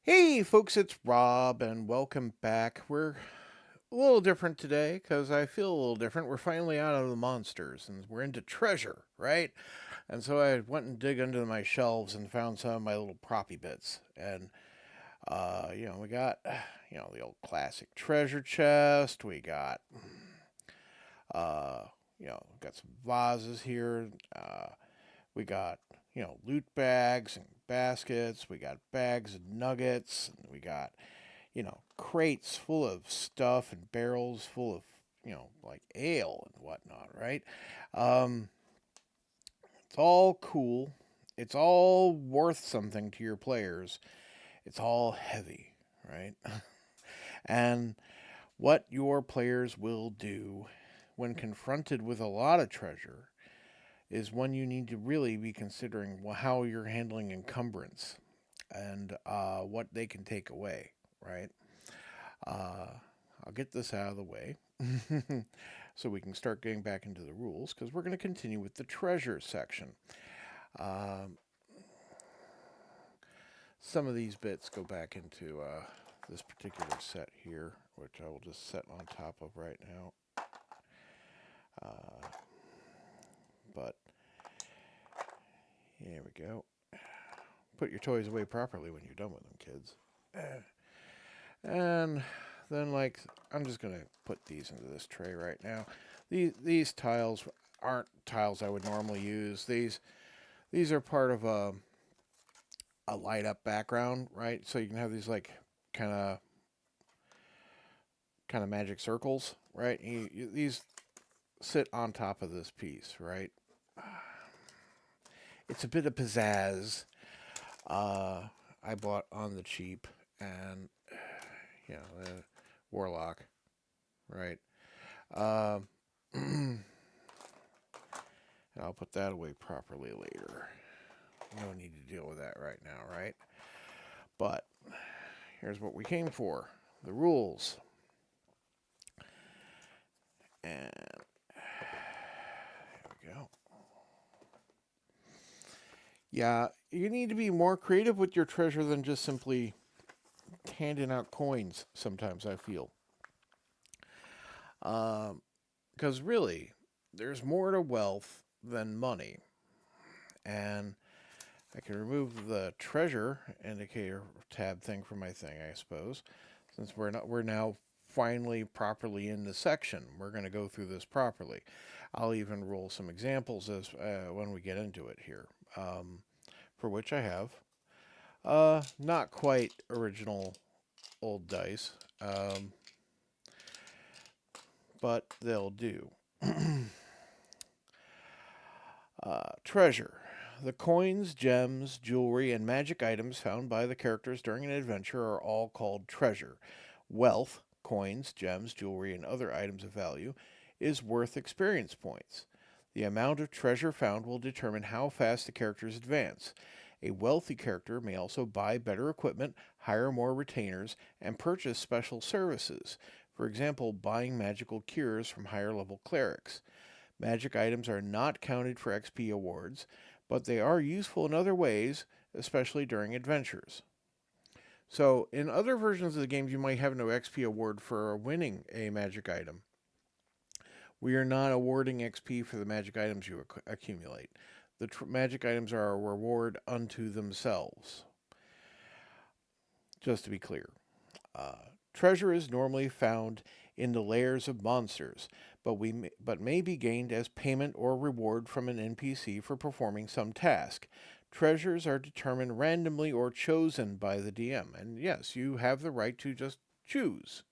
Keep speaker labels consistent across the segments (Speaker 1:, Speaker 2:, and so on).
Speaker 1: Hey, folks, it's Rob, and welcome back. We're a little different today because I feel a little different. We're finally out of the monsters and we're into treasure, right? And so I went and dig into my shelves and found some of my little proppy bits. And, we got, the old classic treasure chest. We got, uh, got some vases here. We got, loot bags and baskets. We got bags of nuggets. And we got crates full of stuff and barrels full of, like ale and whatnot, right? Um, it's all cool. It's all worth something to your players. It's all heavy, right? And what your players will do when confronted with a lot of treasure is when you need to really be considering how you're handling encumbrance and what they can take away, right? Uh, I'll get this out of the way so we can start getting back into the rules because we're going to continue with the treasure section. Um, some of these bits go back into this particular set here, which I will just set on top of right now. Uh, but here we go. Put your toys away properly when you're done with them, kids. And then, like, I'm just going to put these into this tray right now. These tiles aren't tiles I would normally use. These are part of a light up background, right? So you can have these like kind of kind of magic circles, right? These sit on top of this piece, right? It's a bit of pizzazz. Uh, I bought on the cheap, and warlock, right? Um, and I'll put that away properly later. No need to deal with that right now, right? But here's what we came for: the rules. And there we go. Yeah, you need to be more creative with your treasure than just simply handing out coins, sometimes I feel. Because really, there's more to wealth than money. And I can remove the treasure indicator tab thing from my thing, I suppose, since we're now finally properly in the section. We're going to go through this properly. I'll even roll some examples as when we get into it here, for which I have not quite original old dice, but they'll do. Treasure. The coins, gems, jewelry, and magic items found by the characters during an adventure are all called treasure. Wealth, coins, gems, jewelry, and other items of value, is worth experience points. The amount of treasure found will determine how fast the characters advance. A wealthy character may also buy better equipment, hire more retainers, and purchase special services. For example, buying magical cures from higher level clerics. Magic items are not counted for XP awards, but they are useful in other ways, especially during adventures. So, in other versions of the games, you might have no XP award for winning a magic item. We are not awarding XP for the magic items you accumulate. The magic items are a reward unto themselves. Just to be clear. Uh, Treasure is normally found in the lairs of monsters, but may be gained as payment or reward from an NPC for performing some task. Treasures are determined randomly or chosen by the DM, and yes, you have the right to just choose.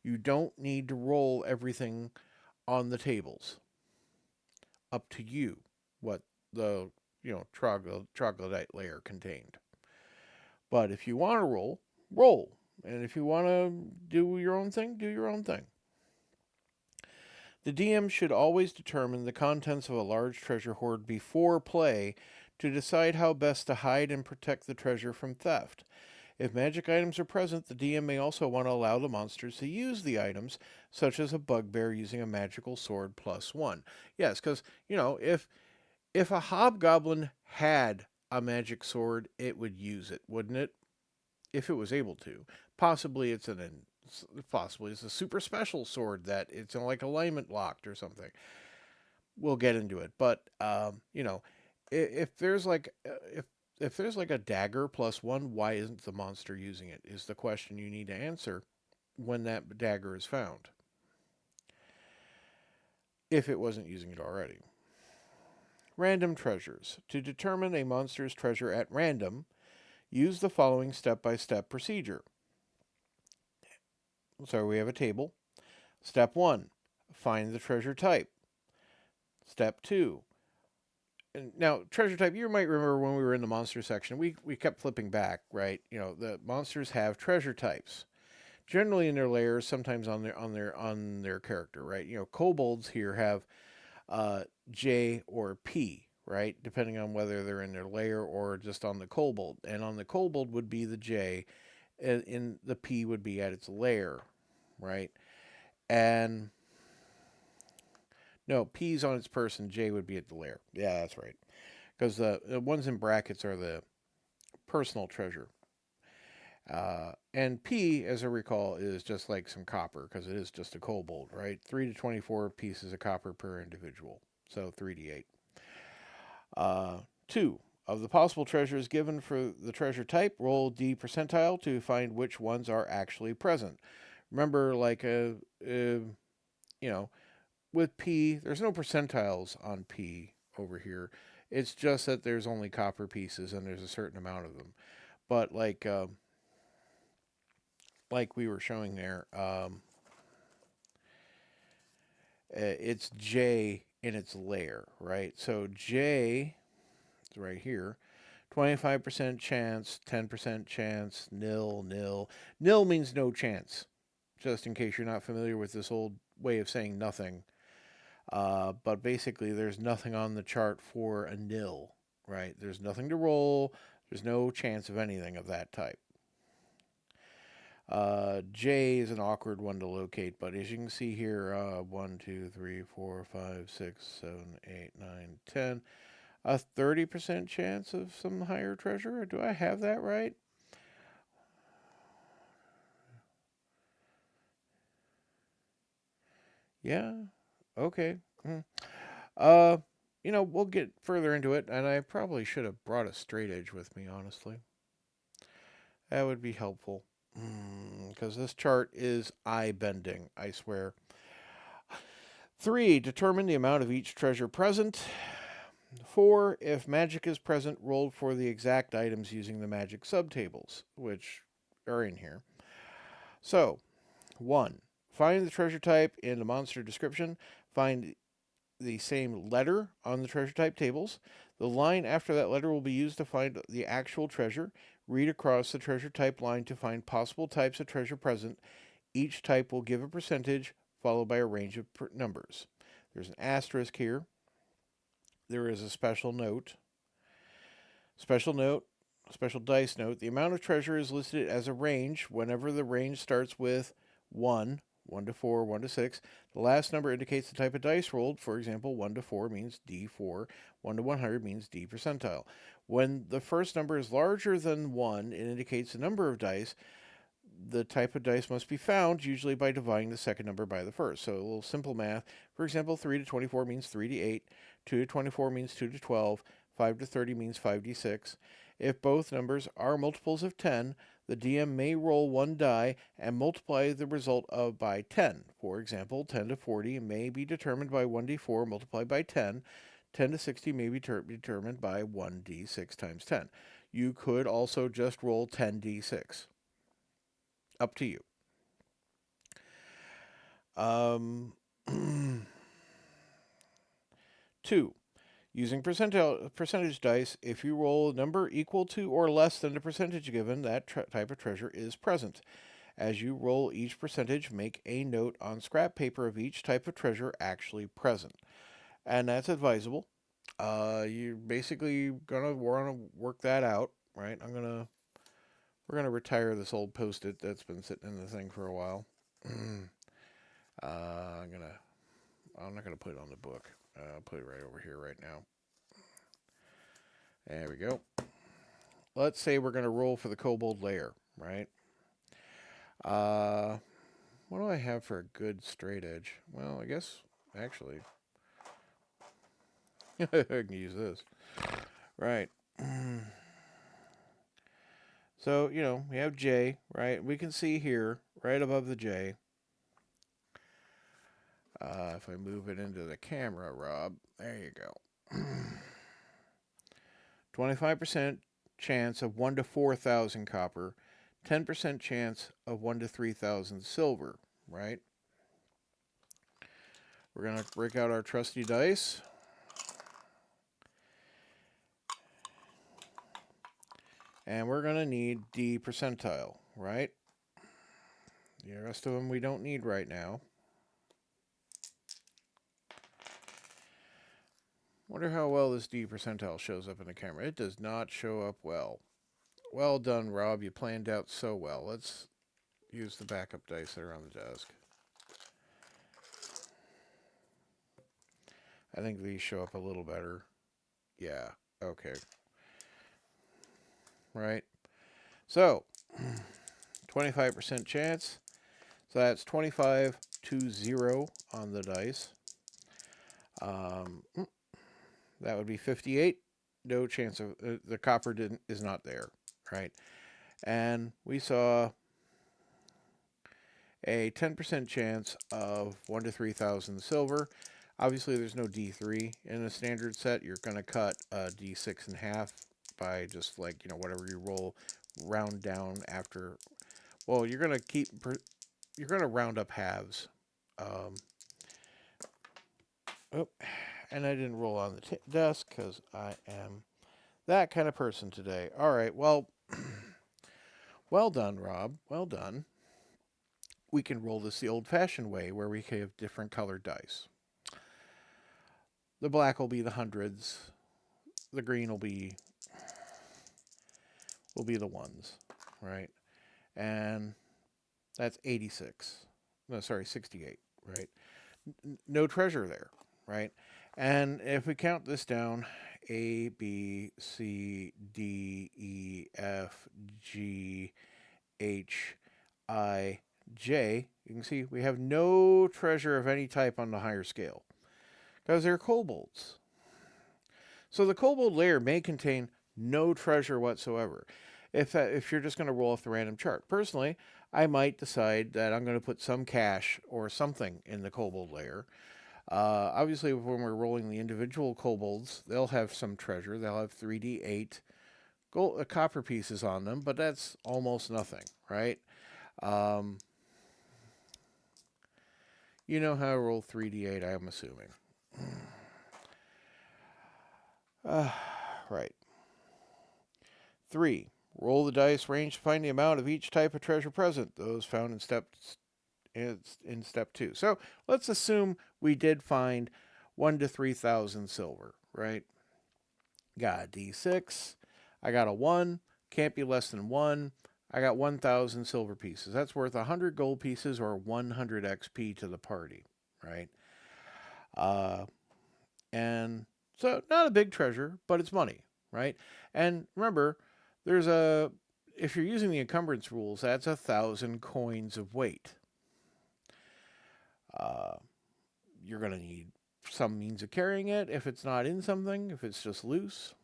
Speaker 1: You don't need to roll everything on the tables. Up to you what the troglodyte layer contained. But if you want to roll, roll. And if you want to do your own thing, do your own thing. The DM should always determine the contents of a large treasure hoard before play to decide how best to hide and protect the treasure from theft. If magic items are present, the DM may also want to allow the monsters to use the items, such as a bugbear using a magical sword +1. Yes, because, if a hobgoblin had a magic sword, it would use it, wouldn't it? if it was able to. Possibly it's possibly it's a super special sword that it's like alignment locked or something. We'll get into it, but if there's like if there's like a dagger plus one, why isn't the monster using it? Is the question you need to answer when that dagger is found. If it wasn't using it already. Random treasures. To determine a monster's treasure at random, use the following step by step procedure. So we have a table. Step 1, find the treasure type. Step 2, and now treasure type, you might remember when we were in the monster section, we kept flipping back, right? The monsters have treasure types. Generally in their layers, sometimes on their character, right? Kobolds here have J or P, right? Depending on whether they're in their layer or just on the kobold. And on the kobold would be the J, and in the P would be at its layer, right? And no, P's on its person, J would be at the layer. Yeah, that's right. Because the ones in brackets are the personal treasure. And P, as I recall, is just like some copper because it is just a kobold, right? 3 to 24 pieces of copper per individual. So 3d8. 2. Of the possible treasures given for the treasure type, roll D percentile to find which ones are actually present. Remember, like, with P, there's no percentiles on P over here. It's just that there's only copper pieces and there's a certain amount of them. But like we were showing there, it's J in its layer, right? So J is right here. 25% chance, 10% chance, nil, nil. Nil means no chance, just in case you're not familiar with this old way of saying nothing. But basically, there's nothing on the chart for a nil, right? There's nothing to roll. There's no chance of anything of that type. J is an awkward one to locate, but as you can see here, 1, 2, 3, 4, 5, 6, 7, 8, 9, 10. A 30% chance of some higher treasure? Do I have that right? Yeah. Okay. Uh, we'll get further into it, and I probably should have brought a straight edge with me, honestly. That would be helpful. Because this chart is eye bending, I swear. 3. Determine the amount of each treasure present. 4. If magic is present, roll for the exact items using the magic subtables, which are in here. So, 1. Find the treasure type in the monster description. Find the same letter on the treasure type tables. The line after that letter will be used to find the actual treasure. Read across the treasure type line to find possible types of treasure present. Each type will give a percentage, followed by a range of numbers. There's an asterisk here. There is a special note. Special note, special dice note. The amount of treasure is listed as a range whenever the range starts with 1, 1 to 4, 1 to 6. The last number indicates the type of dice rolled. For example, 1 to 4 means D4, 1 to 100 means D percentile. When the first number is larger than 1, it indicates the number of dice. The type of dice must be found, usually by dividing the second number by the first. So a little simple math. For example, 3 to 24 means 3 to 8, 2 to 24 means 2 to 12, 5 to 30 means 5d6. If both numbers are multiples of 10, the DM may roll one die and multiply the result of by 10. For example, 10 to 40 may be determined by 1d4 multiplied by 10. 10 to 60 may be determined by 1d6 times 10. You could also just roll 10d6. Up to you. Um, 2. Using percentage dice, if you roll a number equal to or less than the percentage given, that type of treasure is present. As you roll each percentage, make a note on scrap paper of each type of treasure actually present. And that's advisable. You're basically gonna want to work that out, right? We're gonna retire this old Post-it that's been sitting in the thing for a while. I'm not gonna put it on the book. I'll put it right over here right now. There we go. Let's say we're gonna roll for the kobold layer, right? Uh, what do I have for a good straight edge? Well, I guess, actually, I can use this. Right. So, we have J, right? We can see here, right above the J, if I move it into the camera, Rob, there you go. 25% chance of 1 to 4,000 copper, 10% chance of 1 to 3,000 silver, right? We're going to break out our trusty dice. And we're going to need D percentile, right? The rest of them we don't need right now. Wonder how well this D percentile shows up in the camera. It does not show up well. Well done, Rob. You planned out so well. Let's use the backup dice that are on the desk. I think these show up a little better. Yeah, okay. Right? So, 25% chance. So that's 25 to 0 on the dice. That would be 58. No chance of the copper is not there, right? And we saw a 10% chance of 1 to 3,000 silver. Obviously, there's no D3 in a standard set. You're going to cut a D6 in half by just like, whatever you roll, round down after. Well, you're going to round up halves. And I didn't roll on the desk because I am that kind of person today. All right, well, well done, Rob. Well done. We can roll this the old-fashioned way where we have different colored dice. The black will be the hundreds. The green will be the ones, right? And that's 86. No, sorry, 68, right? No treasure there, right? And if we count this down, A, B, C, D, E, F, G, H, I, J, you can see we have no treasure of any type on the higher scale because they're kobolds. So the kobold layer may contain no treasure whatsoever if you're just going to roll off the random chart. Personally, I might decide that I'm going to put some cash or something in the kobold layer. Obviously, when we're rolling the individual kobolds, they'll have some treasure. They'll have 3d8 gold, copper pieces on them, but that's almost nothing, right? You know how to roll 3d8, I'm assuming. Right. 3. Roll the dice range to find the amount of each type of treasure present. Those found in step 2. So let's assume we did find 1 to 3,000 silver, right? Got a D6. I got a 1. Can't be less than 1. I got 1,000 silver pieces. That's worth 100 gold pieces or 100 XP to the party, right? And so not a big treasure, but it's money, right? And remember, if you're using the encumbrance rules, that's 1,000 coins of weight. You're going to need some means of carrying it if it's not in something, if it's just loose.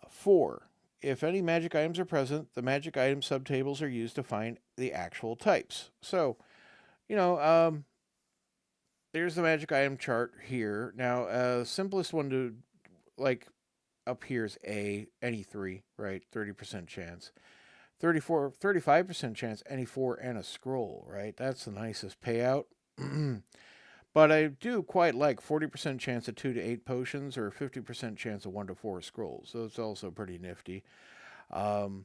Speaker 1: 4. If any magic items are present, the magic item subtables are used to find the actual types. So, there's the magic item chart here. Now, simplest one to, up here is any 3, right? 30% chance. 35% chance, any 4 and a scroll, right? That's the nicest payout. But I do quite like 40% chance of 2 to 8 potions or 50% chance of 1 to 4 scrolls. So it's also pretty nifty. And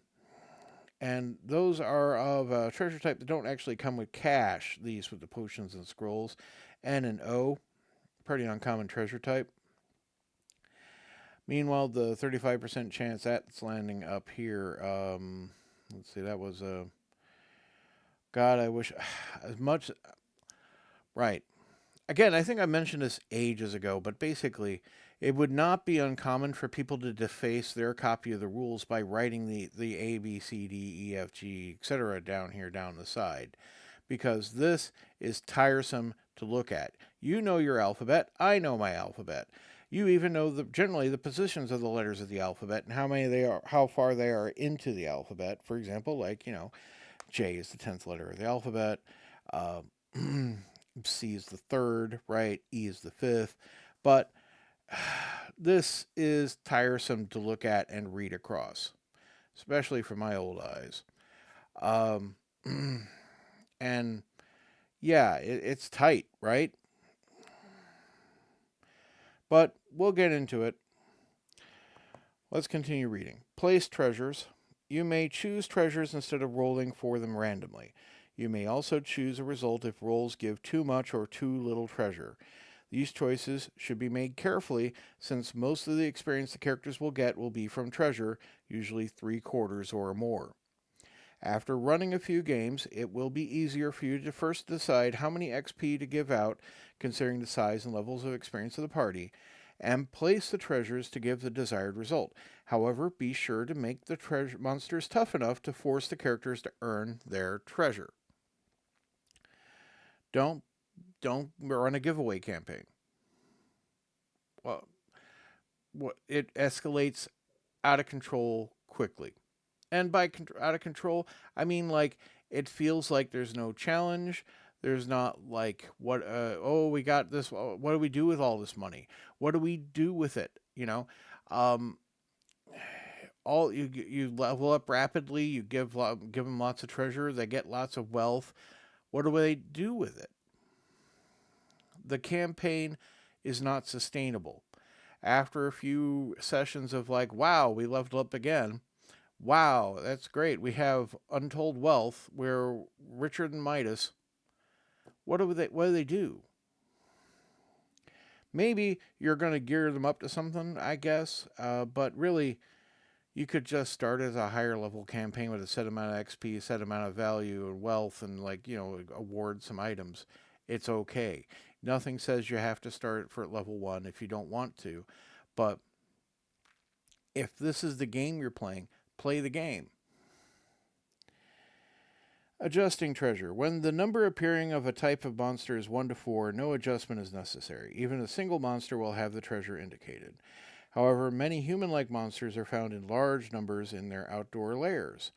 Speaker 1: those are of a treasure type that don't actually come with cash, these with the potions and scrolls. N and O, pretty uncommon treasure type. Meanwhile, the 35% chance that's landing up here, let's see, that was God, I wish as much. Right. Again, I think I mentioned this ages ago, but basically, It would not be uncommon for people to deface their copy of the rules by writing the A, B, C, D, E, F, G, etc. down here down the side, because this is tiresome to look at. You know your alphabet, I know my alphabet. You even know generally the positions of the letters of the alphabet and how far they are into the alphabet. For example, like, J is the 10th letter of the alphabet, uh, C is the third, right? E is the fifth. But this is tiresome to look at and read across, especially for my old eyes. Um, and yeah, it's tight, right? But we'll get into it. Let's continue reading. Place treasures. You may choose treasures instead of rolling for them randomly. You may also choose a result if rolls give too much or too little treasure. These choices should be made carefully since most of the experience the characters will get will be from treasure, usually 3/4 or more. After running a few games, it will be easier for you to first decide how many XP to give out, considering the size and levels of experience of the party, and place the treasures to give the desired result. However, be sure to make the treasure monsters tough enough to force the characters to earn their treasure. Don't don't run a giveaway campaign. Well, it escalates out of control quickly. And by out of control, I mean like it feels like there's no challenge. There's not like we got this. What do we do with all this money? What do we do with it? Um, all you level up rapidly. You give them lots of treasure. They get lots of wealth. What do they do with it? The campaign is not sustainable. After a few sessions of like, wow, we leveled up again. Wow, that's great. We have untold wealth. We're richer than Midas. What do they do? Maybe you're going to gear them up to something, I guess. But really, you could just start as a higher level campaign with a set amount of XP, a set amount of value and wealth, and award some items. It's okay. Nothing says you have to start for level 1 if you don't want to. But if this is the game you're playing, play the game. Adjusting treasure. When the number appearing of a type of monster is 1 to 4, no adjustment is necessary. Even a single monster will have the treasure indicated. However, many human-like monsters are found in large numbers in their outdoor lairs.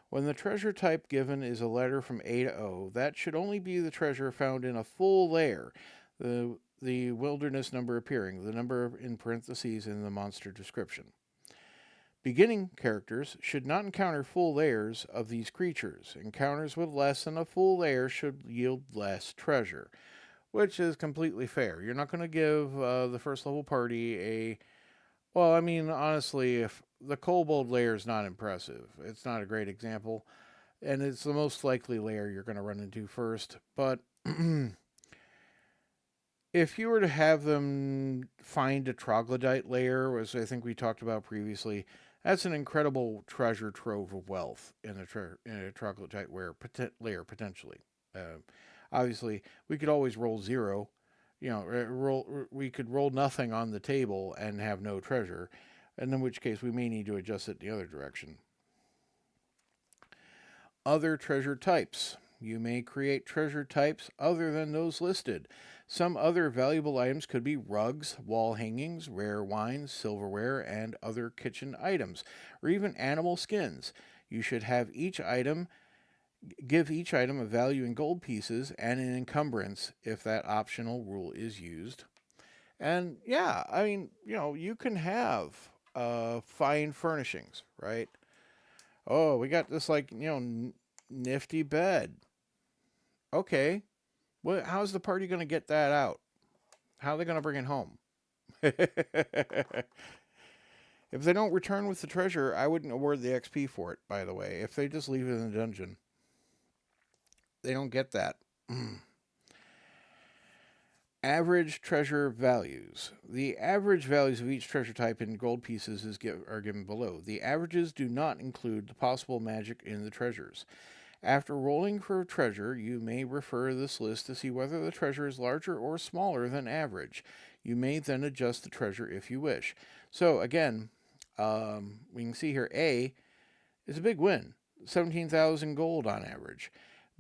Speaker 1: When the treasure type given is a letter from A to O, that should only be the treasure found in a full lair, the wilderness number appearing, the number in parentheses in the monster description. Beginning characters should not encounter full layers of these creatures. Encounters with less than a full layer should yield less treasure, which is completely fair. You're not going to give the first level party a. Well, I mean, honestly, if the kobold layer is not impressive, it's not a great example, and it's the most likely layer you're going to run into first. But if you were to have them find a troglodyte layer, as I think we talked about previously, that's an incredible treasure trove of wealth in a troglodyte layer potentially. Obviously, we could always roll 0. We could roll nothing on the table and have no treasure, and in which case we may need to adjust it the other direction. Other treasure types. You may create treasure types other than those listed. Some other valuable items could be rugs, wall hangings, rare wines, silverware, and other kitchen items, or even animal skins. You should have give each item a value in gold pieces and an encumbrance if that optional rule is used. And yeah, I mean, you can have fine furnishings, right? Oh, we got this nifty bed. Okay, how's the party going to get that out? How are they going to bring it home? If they don't return with the treasure, I wouldn't award the XP for it, by the way. If they just leave it in the dungeon, they don't get that. Average treasure values. The average values of each treasure type in gold pieces are given below. The averages do not include the possible magic in the treasures. After rolling for a treasure, you may refer to this list to see whether the treasure is larger or smaller than average. You may then adjust the treasure if you wish. So again, we can see here A is a big win, 17,000 gold on average.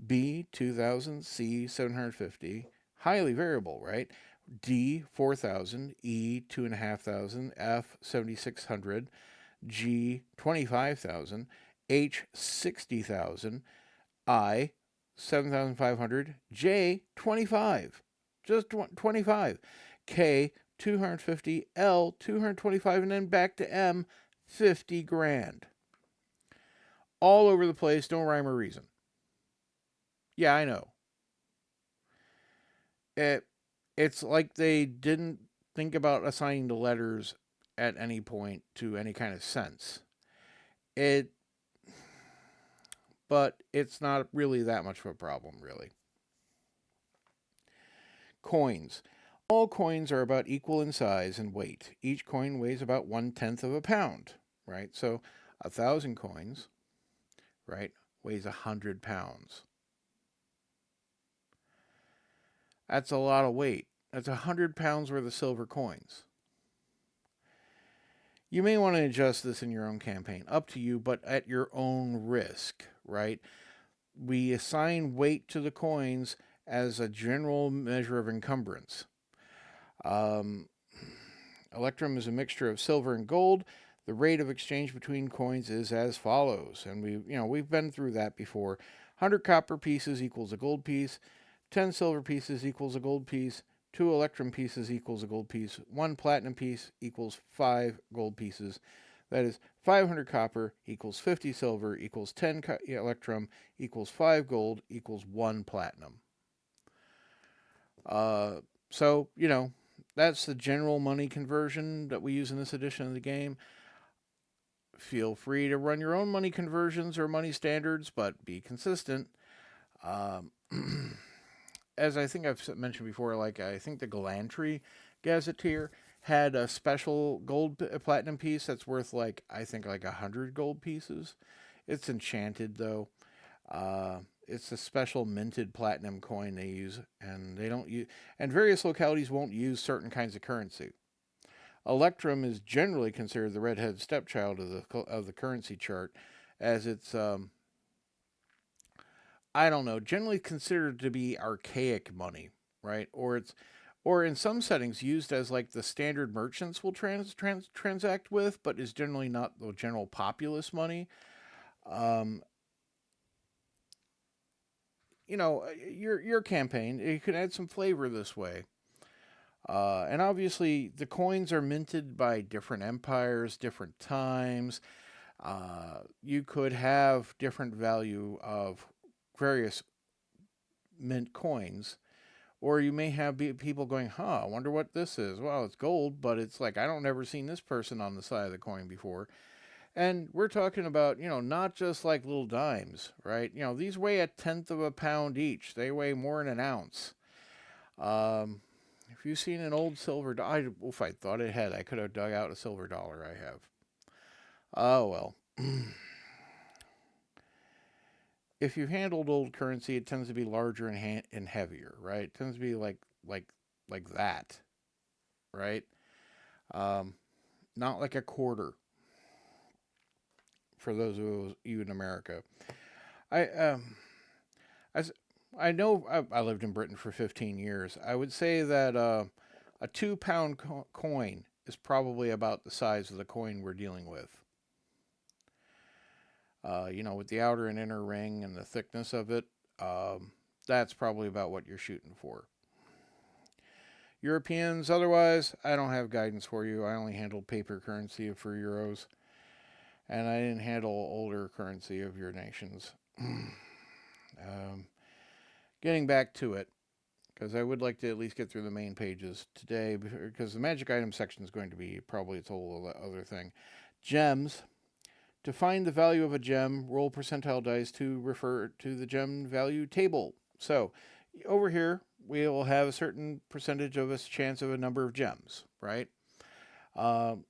Speaker 1: B, 2,000. C, 750. Highly variable, right? D, 4,000. E, 2,500. F, 7,600. G, 25,000. H, 60,000. I, 7,500. J, 25. Just 25. K, 250. L, 225. And then back to M, 50 grand. All over the place, no rhyme or reason. Yeah, I know. It's like they didn't think about assigning the letters at any point to any kind of sense. It, but it's not really that much of a problem, really. Coins. All coins are about equal in size and weight. Each coin weighs about 1/10 of a pound, right? So 1,000 coins, right, weighs 100 pounds. That's a lot of weight. That's 100 pounds worth of silver coins. You may want to adjust this in your own campaign, up to you, but at your own risk, right? We assign weight to the coins as a general measure of encumbrance. Um, Electrum is a mixture of silver and gold. The rate of exchange between coins is as follows, and we've been through that before. 100 copper pieces equals a gold piece. 10 silver pieces equals a gold piece. 2 electrum pieces equals a gold piece. 1 platinum piece equals 5 gold pieces. That is 500 copper equals 50 silver equals 10 electrum equals 5 gold equals 1 platinum. So, that's the general money conversion that we use in this edition of the game. Feel free to run your own money conversions or money standards, but be consistent. Um, as I think I've mentioned before, like I think the Galantry Gazetteer had a special gold platinum piece that's worth like 100 gold pieces. It's enchanted though. It's a special minted platinum coin they use, and they don't use, and various localities won't use certain kinds of currency. Electrum is generally considered the redheaded stepchild of the currency chart, as it's I don't know, generally considered to be archaic money, right? Or in some settings used as like the standard merchants will transact with, but is generally not the general populace money. Um, your campaign, you can add some flavor this way. And obviously, the coins are minted by different empires, different times. You could have different value of various mint coins, or you may have people going, "Huh, I wonder what this is." Well, it's gold, but it's like I don't never seen this person on the side of the coin before. And we're talking about, not just like little dimes, right? These weigh 1/10 of a pound each. They weigh more than an ounce. Um, if you've seen an old silver dollar, if I thought it had, I could have dug out a silver dollar. I have. Oh well. If you've handled old currency, it tends to be larger and heavier, right? It tends to be like that, right? Um, Not like a quarter for those of you in America. I as I know I lived in Britain for 15 years. I would say that a 2 pound coin is probably about the size of the coin we're dealing with. With the outer and inner ring and the thickness of it, that's probably about what you're shooting for. Europeans, otherwise, I don't have guidance for you. I only handle paper currency for euros, and I didn't handle older currency of your nations. Getting back to it, because I would like to at least get through the main pages today, because the magic item section is going to be probably its whole other thing. Gems. To find the value of a gem, roll percentile dice to refer to the gem value table. So, over here, we will have a certain percentage of a chance of a number of gems, right?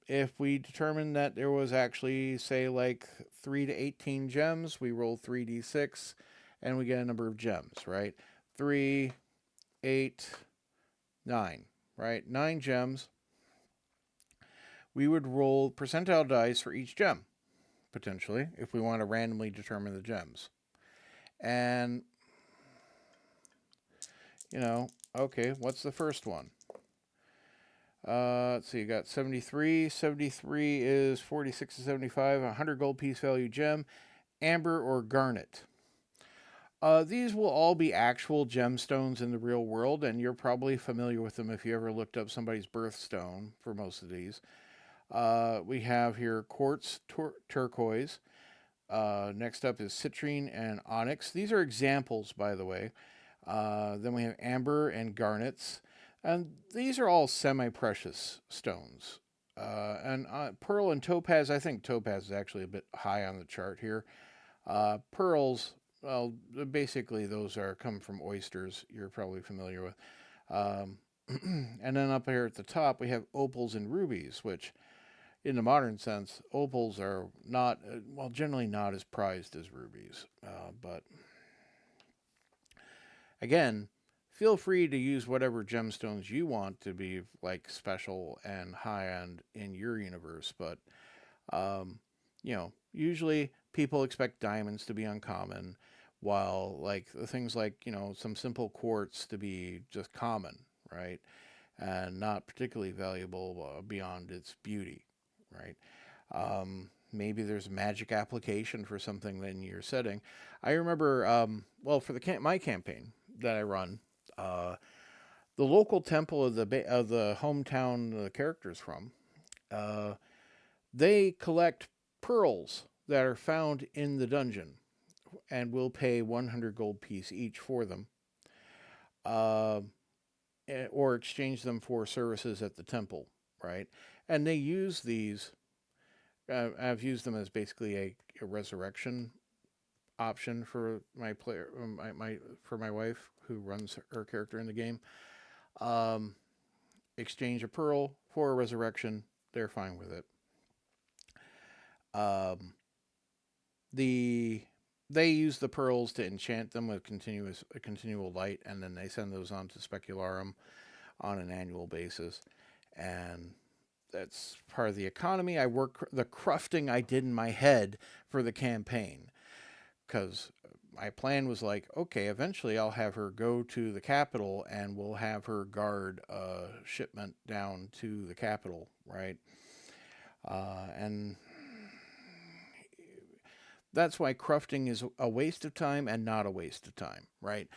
Speaker 1: If we determine that there was actually, say, like 3 to 18 gems, we roll 3d6 and we get a number of gems, right? 3, 8, 9. right? 9 gems. We would roll percentile dice for each gem, potentially, if we want to randomly determine the gems. And, okay, what's the first one? Let's see, you got 73. 73 is 46 to 75, 100 gold piece value gem, amber or garnet. These will all be actual gemstones in the real world, and you're probably familiar with them if you ever looked up somebody's birthstone for most of these. We have here quartz, turquoise. Next up is citrine and onyx. These are examples, by the way. Then we have amber and garnets. And these are all semi-precious stones. And pearl and topaz, I think topaz is actually a bit high on the chart here. Pearls, well, basically those come from oysters. You're probably familiar with. And then up here at the top, we have opals and rubies, which in the modern sense, opals are not, generally not as prized as rubies. But again, feel free to use whatever gemstones you want to be like special and high end in your universe. But, usually people expect diamonds to be uncommon, while like things like, some simple quartz to be just common, right? And not particularly valuable beyond its beauty, right? Maybe there's a magic application for something in your setting. I remember, for my campaign that I run, the local temple of the hometown the characters from, uh, they collect pearls that are found in the dungeon, and will pay 100 gold piece each for them, uh, or exchange them for services at the temple, right? And they use these. I've used them as basically a resurrection option for my player, for my wife who runs her character in the game. Um, Exchange a pearl for a resurrection. They're fine with it. Um, the They use the pearls to enchant them with a continual light, and then they send those on to Specularum on an annual basis, and that's part of the economy. I work the crufting I did in my head for the campaign, because my plan was like, okay, eventually I'll have her go to the capital and we'll have her guard a shipment down to the capital, right? And that's why crufting is a waste of time and not a waste of time, right?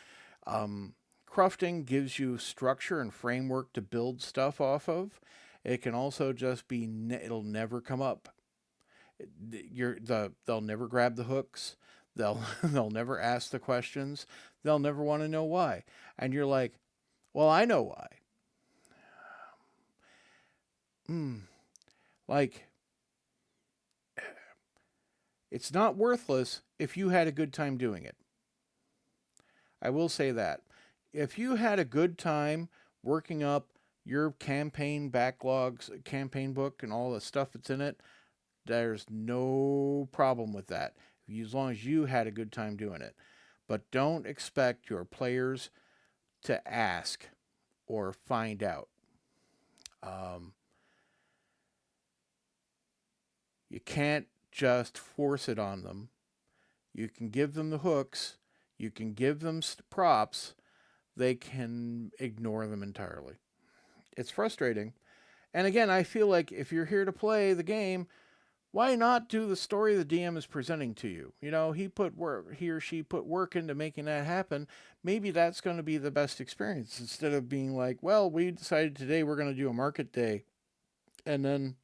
Speaker 1: Um, Crufting gives you structure and framework to build stuff off of. It can also just be, it'll never come up. They'll never grab the hooks. They'll never ask the questions. They'll never want to know why. And you're like, well, I know why. Like, it's not worthless if you had a good time doing it. I will say that. If you had a good time working up your campaign backlogs, campaign book, and all the stuff that's in it, there's no problem with that, as long as you had a good time doing it. But don't expect your players to ask or find out. You can't just force it on them. You can give them the hooks, you can give them props, they can ignore them entirely. It's frustrating. And again, I feel like if you're here to play the game, why not do the story the DM is presenting to you? He or she put work into making that happen. Maybe that's going to be the best experience, instead of being like, well, we decided today we're going to do a market day, and then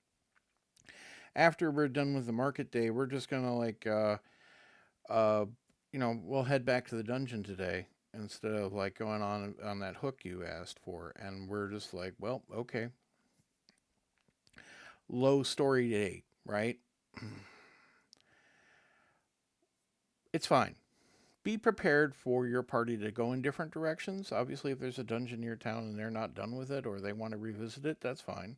Speaker 1: after we're done with the market day, we're just going to we'll head back to the dungeon today, instead of like going on that hook you asked for, and we're just like, well, okay. Low story day, right? It's fine. Be prepared for your party to go in different directions. Obviously, if there's a dungeon near town and they're not done with it, or they want to revisit it, that's fine.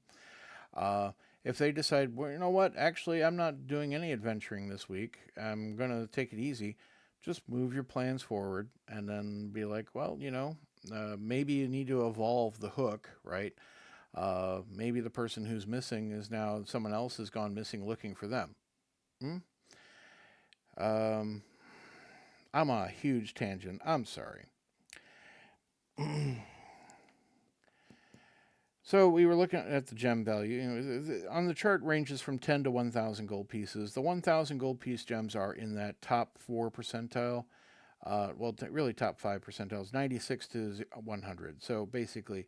Speaker 1: If they decide, well, you know what, actually, I'm not doing any adventuring this week, I'm going to take it easy, just move your plans forward and then be like, well, Maybe you need to evolve the hook, right? Maybe the person who's missing is now someone else has gone missing looking for them. Hmm? Um, I'm on a huge tangent. I'm sorry. So we were looking at the gem value. On the chart ranges from 10 to 1,000 gold pieces. The 1,000 gold piece gems are in that top 4 percentile. Really top 5 percentiles, 96 to 100. So basically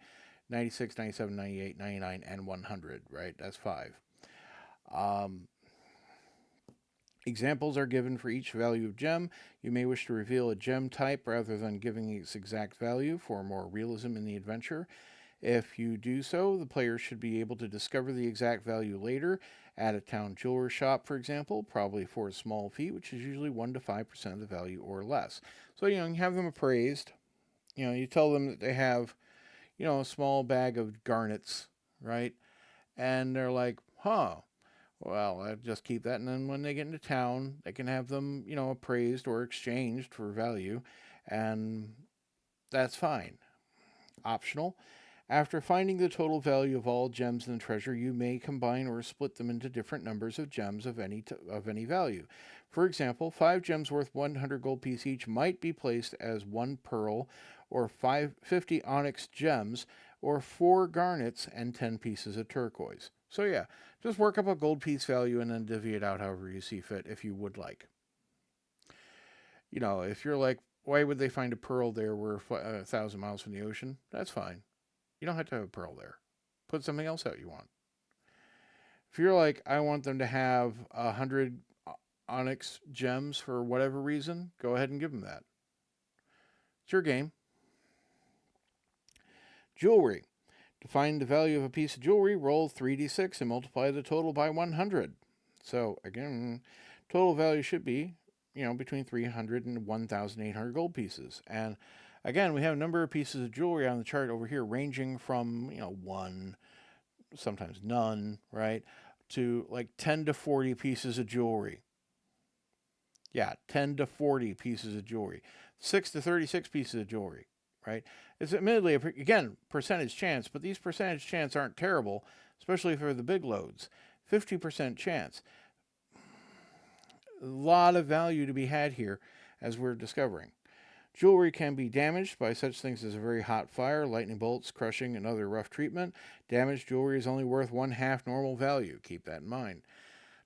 Speaker 1: 96, 97, 98, 99, and 100, right? That's 5. Um, Examples are given for each value of gem. You may wish to reveal a gem type rather than giving its exact value for more realism in the adventure. If you do so, the player should be able to discover the exact value later at a town jeweler shop, for example, probably for a small fee, which is usually 1 to 5% of the value or less. So, you have them appraised. You tell them that they have, a small bag of garnets, right? And they're like, huh, well, I just keep that. And then when they get into town, they can have them, appraised or exchanged for value. And that's fine. Optional. After finding the total value of all gems in the treasure, you may combine or split them into different numbers of gems of any value. For example, 5 gems worth 100 gold piece each might be placed as 1 pearl or 50 onyx gems or 4 garnets and 10 pieces of turquoise. So yeah, just work up a gold piece value and then divvy it out however you see fit if you would like. If you're like, why would they find a pearl there where 1,000 miles from the ocean? That's fine. You don't have to have a pearl there. Put something else out you want. If you're like, I want them to have 100 onyx gems for whatever reason, go ahead and give them that. It's your game. Jewelry. To find the value of a piece of jewelry, roll 3d6 and multiply the total by 100. So, again, total value should be, between 300 and 1,800 gold pieces. And again, we have a number of pieces of jewelry on the chart over here ranging from, 1, sometimes none, right, to like 10 to 40 pieces of jewelry. Yeah, 10 to 40 pieces of jewelry. 6 to 36 pieces of jewelry, right? It's admittedly, again, percentage chance, but these percentage chance aren't terrible, especially for the big loads. 50% chance. A lot of value to be had here, as we're discovering. Jewelry can be damaged by such things as a very hot fire, lightning bolts, crushing, and other rough treatment. Damaged jewelry is only worth 1/2 normal value. Keep that in mind.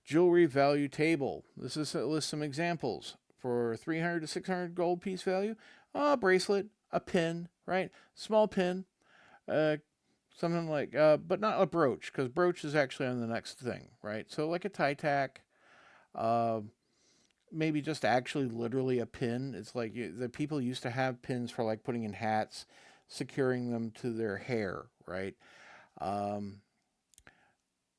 Speaker 1: Jewelry value table. This lists some examples. For 300 to 600 gold piece value, a bracelet, a pin, right? Small pin, something like, but not a brooch, because brooch is actually on the next thing, right? So like a tie tack, uh, maybe just actually literally a pin. It's like the people used to have pins for like putting in hats, securing them to their hair, right? Um,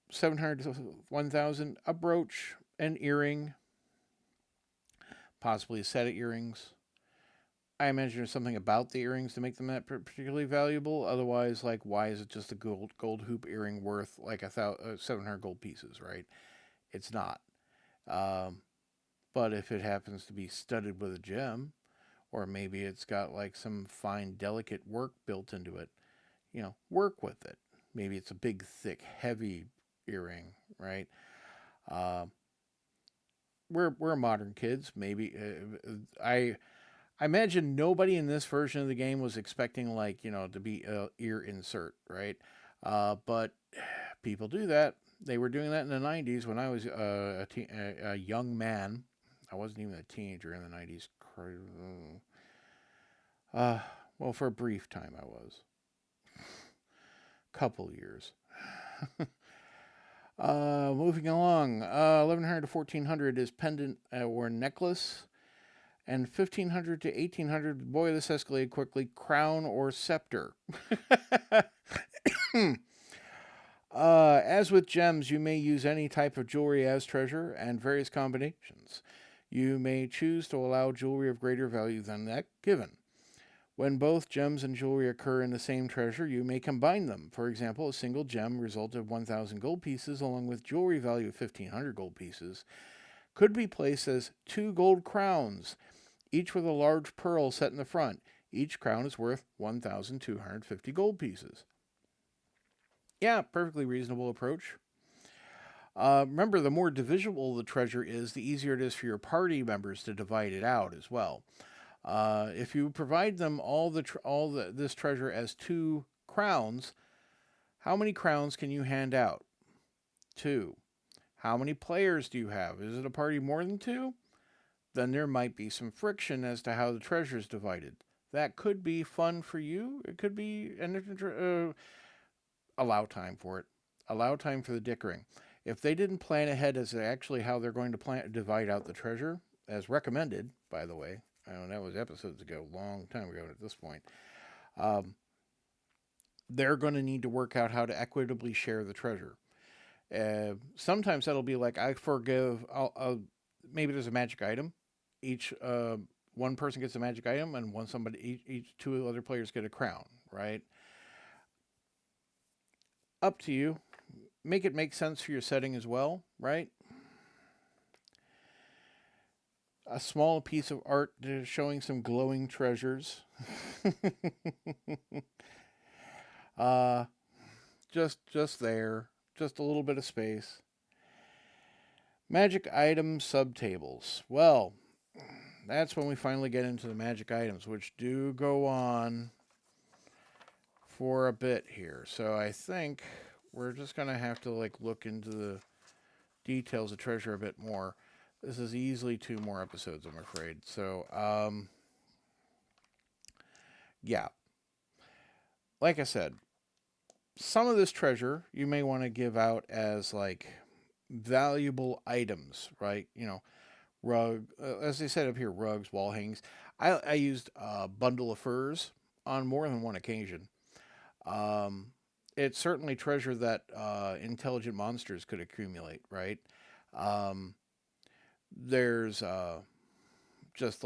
Speaker 1: 700 to 1,000, a brooch, an earring, possibly a set of earrings. I imagine there's something about the earrings to make them that particularly valuable. Otherwise, like, why is it just a gold hoop earring worth like 700 gold pieces, right? It's not. Um, but if it happens to be studded with a gem, or maybe it's got like some fine, delicate work built into it, work with it. Maybe it's a big, thick, heavy earring, right? Uh, we're modern kids. Maybe I imagine nobody in this version of the game was expecting like to be a ear insert, right? But people do that. They were doing that in the '90s when I was a young man. I wasn't even a teenager in the '90s. Uh, well, for a brief time I was. Couple years. Moving along, 1100 to 1400 is pendant or necklace, and 1500 to 1800, boy, this escalated quickly, crown or scepter. As with gems, you may use any type of jewelry as treasure and various combinations. You may choose to allow jewelry of greater value than that given. When both gems and jewelry occur in the same treasure, you may combine them. For example, a single gem result of 1,000 gold pieces along with jewelry value of 1,500 gold pieces could be placed as 2 gold crowns, each with a large pearl set in the front. Each crown is worth 1,250 gold pieces. Yeah, perfectly reasonable approach. Remember, the more divisible the treasure is, the easier it is for your party members to divide it out as well. If you provide them this treasure as 2 crowns, how many crowns can you hand out? 2. How many players do you have? Is it a party more than 2? Then there might be some friction as to how the treasure is divided. That could be fun for you. It could be, and allow time for it. Allow time for the dickering. If they didn't plan ahead as to actually how they're going to divide out the treasure, as recommended, by the way, I know that was episodes ago, long time ago at this point, um, they're going to need to work out how to equitably share the treasure. Sometimes that'll be like, I forgive, maybe there's a magic item. Each one person gets a magic item, and each 2 other players get a crown, right? Up to you. Make it make sense for your setting as well, right? A small piece of art showing some glowing treasures. uh, just there, just a little bit of space. Magic item subtables. Well, that's when we finally get into the magic items, which do go on for a bit here. So I think we're just gonna have to look into the details of treasure a bit more. This is easily 2 more episodes, I'm afraid. So yeah, like I said, some of this treasure you may want to give out as valuable items, right? Rug, as they said up here, rugs, wall hangings. I used a bundle of furs on more than one occasion. Um, it's certainly treasure that intelligent monsters could accumulate, right? Um, there's just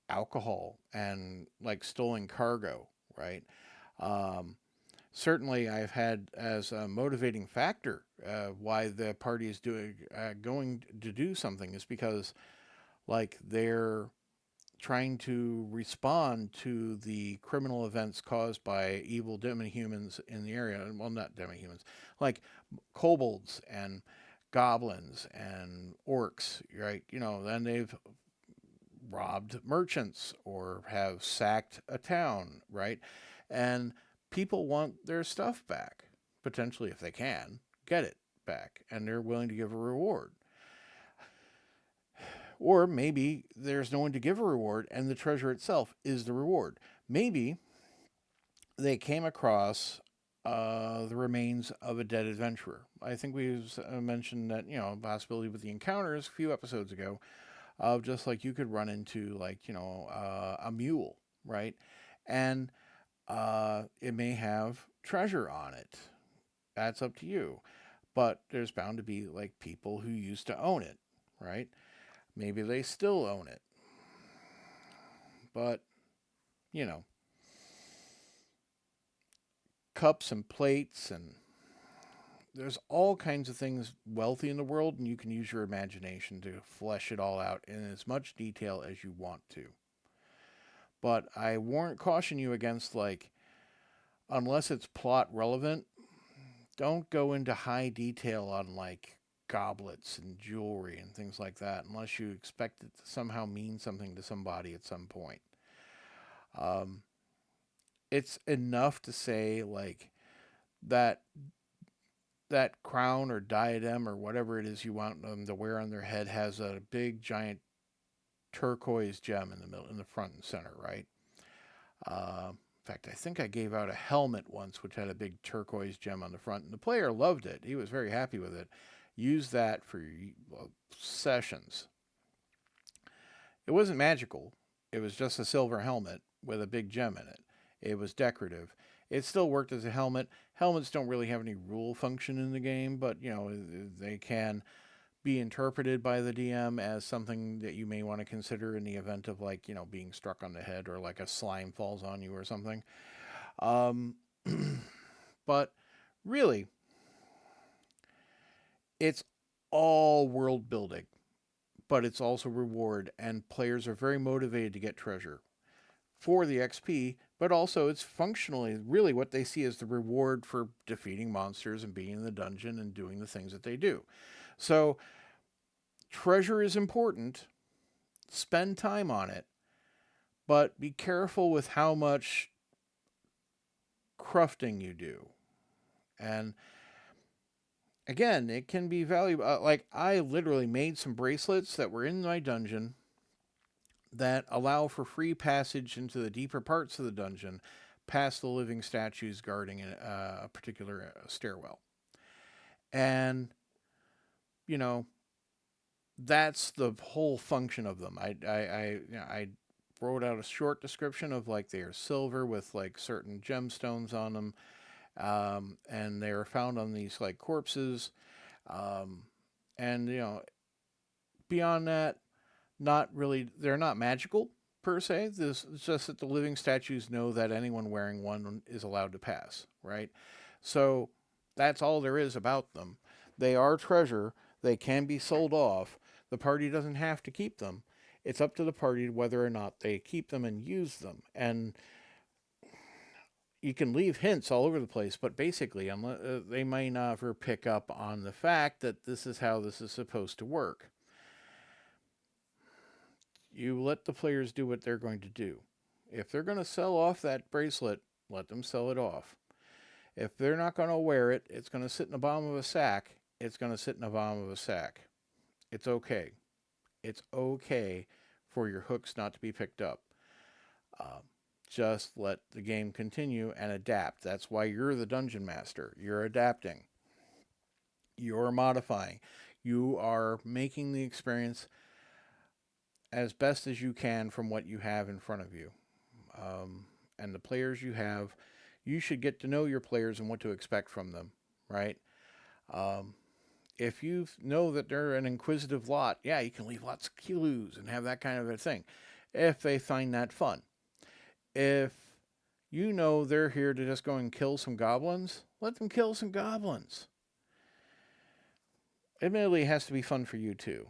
Speaker 1: alcohol and stolen cargo, right? Um, Certainly, I've had as a motivating factor why the party is going to do something is because they're trying to respond to the criminal events caused by evil demi-humans in the area. Well, not demi-humans, like kobolds and goblins and orcs, right? Then they've robbed merchants or have sacked a town, right? And people want their stuff back, potentially if they can get it back, and they're willing to give a reward. Or maybe there's no one to give a reward, and the treasure itself is the reward. Maybe they came across the remains of a dead adventurer. I think we've mentioned that, a possibility with the encounters a few episodes ago of just you could run into a mule, right? And it may have treasure on it. That's up to you. But there's bound to be people who used to own it, right? Maybe they still own it. But, you know, cups and plates, and there's all kinds of things wealthy in the world, and you can use your imagination to flesh it all out in as much detail as you want to. But I caution you against unless it's plot relevant, don't go into high detail on goblets and jewelry and things like that unless you expect it to somehow mean something to somebody at some point. Um, it's enough to say that that crown or diadem or whatever it is you want them to wear on their head has a big giant turquoise gem in the middle, in the front and center, right? In fact, I think I gave out a helmet once which had a big turquoise gem on the front, and the player loved it. He was very happy with it. Use that for sessions. It wasn't magical. It was just a silver helmet with a big gem in it. It was decorative. It still worked as a helmet. Helmets don't really have any rule function in the game, but they can be interpreted by the DM as something that you may want to consider in the event of being struck on the head or a slime falls on you or something. Um, but really, it's all world building, but it's also reward, and players are very motivated to get treasure. for the XP, but also it's functionally really what they see as the reward for defeating monsters and being in the dungeon and doing the things that they do. So, treasure is important. Spend time on it, but be careful with how much crufting you do. And again, it can be valuable. Like, I literally made some bracelets that were in my dungeon that allow for free passage into the deeper parts of the dungeon past the living statues guarding a particular stairwell. And, you know, that's the whole function of them. I wrote out a short description of like they are silver with like certain gemstones on them, and they are found on these like corpses, um, and beyond that, not really. They're not magical per se. This it's just that the living statues know that anyone wearing one is allowed to pass. Right, so that's all there is about them. They are treasure. They can be sold off. The party doesn't have to keep them. It's up to the party whether or not they keep them and use them. And you can leave hints all over the place, but basically, they may never pick up on the fact that this is how this is supposed to work. You let the players do what they're going to do. If they're going to sell off that bracelet, let them sell it off. If they're not going to wear it, it's going to sit in the bottom of a sack. It's going to sit in the bottom of a sack. It's okay. It's okay for your hooks not to be picked up. Uh, just let the game continue and adapt. That's why you're the dungeon master. You're adapting. You're modifying. You are making the experience as best as you can from what you have in front of you. And the players you have, you should get to know your players and what to expect from them, right? Um, if you know that they're an inquisitive lot, yeah, you can leave lots of clues and have that kind of a thing if they find that fun. If you know they're here to just go and kill some goblins, let them kill some goblins. Admittedly, it has to be fun for you too.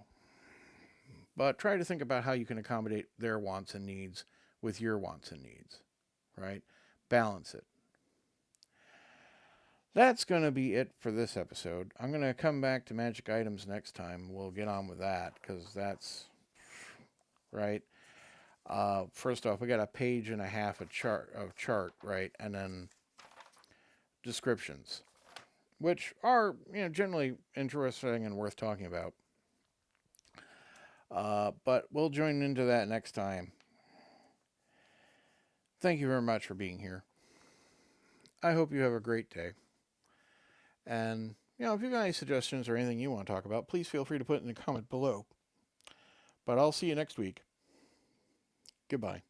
Speaker 1: But try to think about how you can accommodate their wants and needs with your wants and needs, right? Balance it. That's going to be it for this episode. I'm going to come back to magic items next time. We'll get on with that because that's right. First off, we got a page and a half of chart, right, and then descriptions, which are generally interesting and worth talking about. But we'll join into that next time. Thank you very much for being here. I hope you have a great day. And if you've got any suggestions or anything you want to talk about, please feel free to put it in the comment below. But I'll see you next week. Goodbye.